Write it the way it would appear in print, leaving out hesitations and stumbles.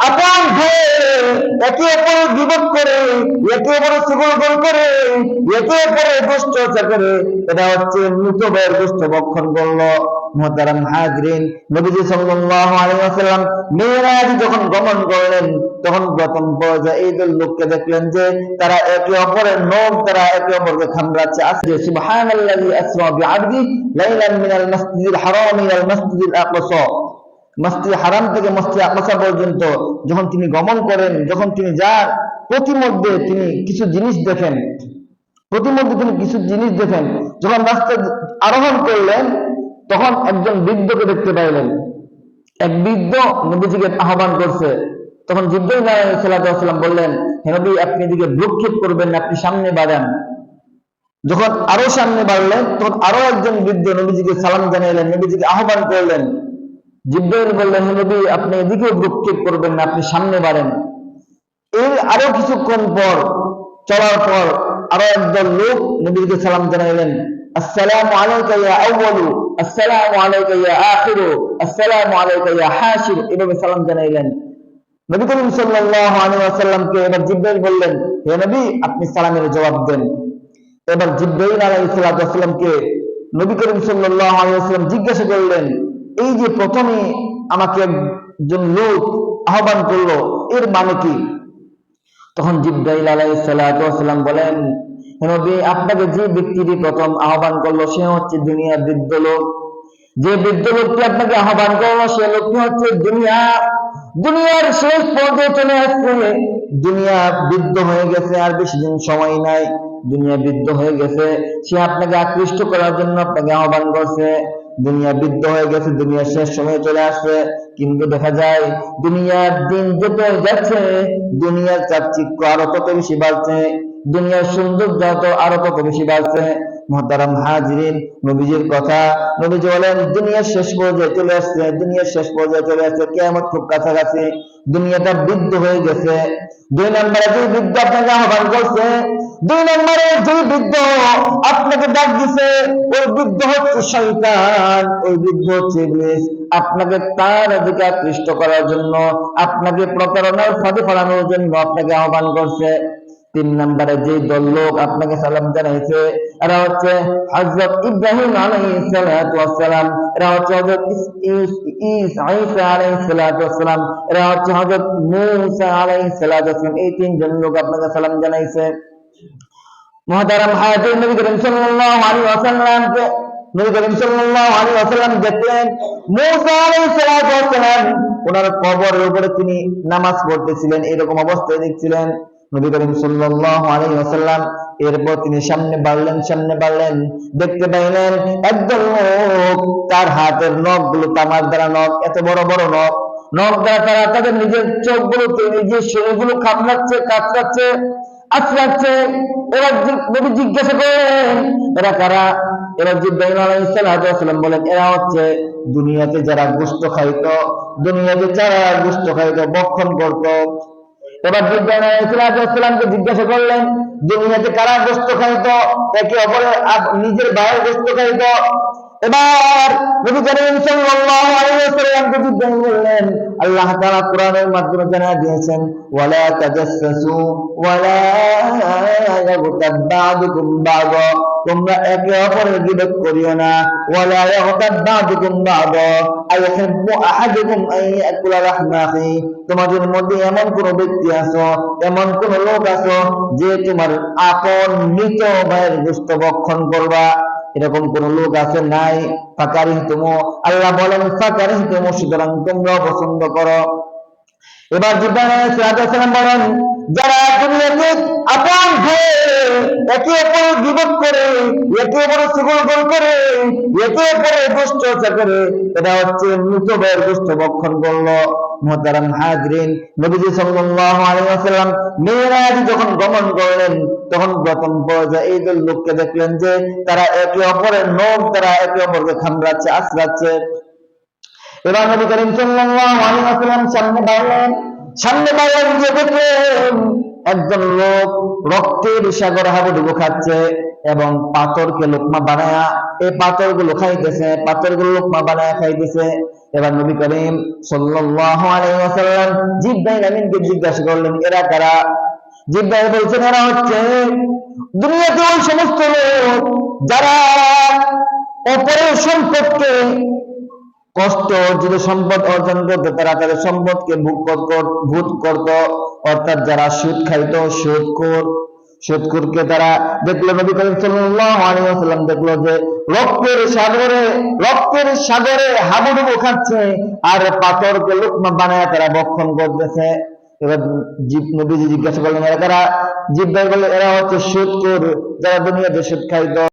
আপন ভাই একে অপরের বিপদ করে, একে অপরের সুগল করে, একে অপরের দুষ্টতা করে, এটা হচ্ছে মৃত ভাইয়ের দুষ্ট বক্ষণ করলো। মুহতারাম হাজরিন, নবীজি সাল্লাল্লাহু আলাইহি ওয়াসাল্লাম মেরাজ যখন গমন করলেন, তখন প্রথম পর্যায়ে এই দল লোককে দেখলেন যে তারা একে অপরের নখ তারা একে অপরকে খামড়াচ্ছে। আসলে সুবহানাল্লাযী আসরা বিআবদি লাইলান মিনাল মাসজিদিল হারাম ইলাল মাসজিদিল আকসা, মসজিদ হারাম থেকে মসজিদ আকসা পর্যন্ত যখন তিনি গমন করেন, যখন তিনি যান, প্রতিমধ্যে তিনি কিছু জিনিস দেখেন, যখন রাস্তায় আরোহণ করলেন, তখন একজন বৃদ্ধকে দেখতে পাইলেন। এক বৃদ্ধ নবীজিকে আহ্বান করছে। তখন জিবরাইল আলাইহিস সালাম বললেন, হে নবী, আপনি এদিকে ভ্রুক্ষেপ করবেন না, আপনি সামনে বাড়ান। যখন আরো সামনে বাড়লেন, তখন আরো একজন বৃদ্ধ নবীজিকে সালাম জানাইলেন, নবীজিকে আহ্বান করলেন। জিবরাইল বললেন, হে নবী, আপনি এদিকেও ভ্রুক্ষেপ করবেন না, আপনি সামনে বাড়েন। এর আরো কিছুক্ষণ পর চলার পর আরো একদল লোক নবীজিকে সালাম জানাইলেন, আসসালামু আলাইকা ইয়া আউয়ালু, আসসালামু আলাইকা ইয়া আখিরু, আসসালামু আলাইকা ইয়া হাশির, এভাবে সালাম জানাইলেন। নবী করিম সাল্লাল্লাহু আলাইহি ওয়াসাল্লামকে এবার জিবরাইল বললেন, হে নবী, আপনি সালামের জবাব দেন। এবার জিবরাইল আলাইহিস সালামকে নবী করিম সাল্লাল্লাহু আলাইহি ওয়াসাল্লাম জিজ্ঞাসা করলেন, এই যে প্রথমে আমাকে একজন লোক আহ্বান করলো, এর মানে কি? তখন জিবরাইল আলাইহিস সালাম বলেন, হে নবী, আপনাকে যে ব্যক্তিটি প্রথম আহ্বান করলো সে হচ্ছে দুনিয়ার বৃদ্ধ লোক। যে বৃদ্ধ লোকটি আপনাকে আহ্বান করলো সে লোকটি হচ্ছে দুনিয়ার শেষ পর্যায়ে চলে আসছে। দুনিয়া বৃদ্ধ হয়ে গেছে, আর বেশি দিন সময় নাই, দুনিয়া বৃদ্ধ হয়ে গেছে। সে আপনাকে আকৃষ্ট করার জন্য আপনাকে আহ্বান করছে। দুনিয়া বৃদ্ধ হয়ে গেছে, দুনিয়ার শেষ সময় চলে আসছে, কিন্তু দেখা যায় দুনিয়ার দিন যত যাচ্ছে, দুনিয়ার চাকচিক্য আরো তত বেশি বাড়ছে, দুনিয়ার সৌন্দর্য আরো তত বেশি বাড়ছে। মুহতারাম হাজিরিন, নবীজির কথা, নবীজি বলেন দুনিয়ার শেষ পর্যায়ে চলে আসছে, দুনিয়ার শেষ পর্যায়ে চলে আসছে, কিয়ামত খুব কাছাকাছি, দুনিয়াটা বৃদ্ধ হয়ে গেছে। দুই নম্বরে যে বৃদ্ধ আপনাকে আহ্বান করছে, দুই নম্বরে যে বৃদ্ধ আপনাকে ডাক দিছে, ওই বৃদ্ধ হচ্ছে শয়তান, ওই বৃদ্ধ হচ্ছে ইবলিস। আপনাকে তার দিকে আকৃষ্ট করার জন্য, আপনাকে প্রতারণার ফাঁদে ফেলানোর জন্য আপনাকে আহ্বান করছে। তিন নম্বরে যে দল লোক আপনাকে সালাম জানাইছে, এরা হচ্ছে হযরত ইব্রাহিম আলাইহিস সালাতু ওয়াস সালাম, এরা হচ্ছে হযরত ঈসা আলাইহিস সালাতু ওয়াস সালাম, এরা হচ্ছে হযরত মূসা আলাইহিস সালাতু ওয়াস সালাম। এই তিনজন লোক আপনাকে সালাম জানাইছে। মুহতারাম হাজিরিন, নবী করিম সাল্লাল্লাহু আলাইহি ওয়াসাল্লামকে নবী করিম সাল্লাল্লাহু আলাইহি ওয়াসাল্লাম দেখলেন মূসা আলাইহিস সালাতু ওয়াস সালাম ওনার কবরের উপরে তিনি নামাজ পড়তেছিলেন, এরকম অবস্থায় দেখছিলেন নবী করিম সাল্লাল্লাহু আলাইহি ওয়াসাল্লাম। এরপর তিনি সামনে বাড়লেন, দেখতে পাইলেন একজন লোক, তার হাতের নখগুলো তামার দ্বারা নখ, এত বড় বড় নখ দ্বারা তারা তাদের নিজের চোখগুলোকে, নিজের শরীরগুলো কাতরাচ্ছে, আঁচড়াচ্ছে। এবার নবী জিজ্ঞাসা করেন, এরা কারা? এরা জিবরাইল আলাইহিস সালাম বলেন, এরা হচ্ছে দুনিয়াতে যারা গোশত খাইতো, ভক্ষণ করতো। এবার জিবরাইল আলাইহিস সালামকে জিজ্ঞাসা করলেন, দুনিয়াতে কারা গোশত খাইতো? একে অপরের নিজের ভাইয়ের গোশত খাইতো। এবার নবী করিম সাল্লাল্লাহু আলাইহি ওয়াসাল্লামকে জিজ্ঞাসা করলেন, আল্লাহ তাআলা কোরআনের মাধ্যমে জানিয়ে দিয়েছেন, ওয়ালা তাজাসসু ওয়ালা ইয়াগতাব বা'দুকুম বা'দা, তোমরা একে অপরের গীবত করিও না। ওয়ালা ইয়াগতাব বা'দুকুম বা'দা আইয়ুহিব্বু আহাদুকুম আন ইয়াকুলা লাহমা আখি, তোমাদের মধ্যে এমন কোন ব্যক্তি আছো, এমন কোন লোক আছো যে তোমার আপন মৃত ভাইয়ের গোশত ভক্ষণ করবা, এরকম কোন লোক আছে? নাই। ফাকারিহতুমু, আল্লাহ বলেন ফাকারিহতুমু, সুতরাং তোমরা পছন্দ করো। এবার জিবরাইল আলাইহিস সালাম বলেন, যারা দুনিয়াতে আপন ভাই একে অপরের গীবত করে, একে অপরের সুগল করে, একে অপরের দুষ্টতা করে, এটা হচ্ছে মৃত ভাইয়ের গোশত ভক্ষণ করলো। মুহতারাম হাজিরিন, নবীজি সাল্লাল্লাহু আলাইহি ওয়াসাল্লাম মেরাজ যখন গমন করলেন, তখন প্রথম পর্যায়ে এই দল লোককে দেখলেন যে তারা একে অপরের নখ তারা একে অপরকে খামড়াচ্ছে, আঁচড়াচ্ছে। এবার নবী করিম সাল্লাল্লাহু আলাইহি ওয়াসাল্লাম সামনে বাড়লেন, গিয়ে দেখলেন একজন লোক রক্তের সাগর হাবুডুবু খাচ্ছে এবং পাথরকে লোকমা বানায়া এই পাথরগুলো খাইতেছে, পাথরগুলো লোকমা বানায়া খাইতেছে। এবার নবী করিম সাল্লাল্লাহু আলাইহি ওয়াসাল্লাম জিবরাইল আমিনকে জিজ্ঞাসা করলেন, এরা কারা? জিবরাইল বলছেন, এরা হচ্ছে দুনিয়াতে ওই সমস্ত লোক যারা অপরের সম্পদকে কষ্ট অর্জিত সম্পদ অর্জন করতো, তারা তাদের সম্পদকে ভোগ করত, অর্থাৎ যারা সুদ খাইতো, সুদখোরকে তারা দেখলো, নবী করিম সাল্লাল্লাহু আলাইহি ওয়াসাল্লাম দেখলো যে রক্তের সাগরে হাবুডুবু খাচ্ছে আর পাথরকে লোকমা বানায় তারা ভক্ষণ করতেছে। এবার নবীজি জিজ্ঞাসা করলেন, এরা কারা? জিব্রাইল বললেন, এরা হচ্ছে সুদখোর, যারা দুনিয়াতে সুদ খাইতো।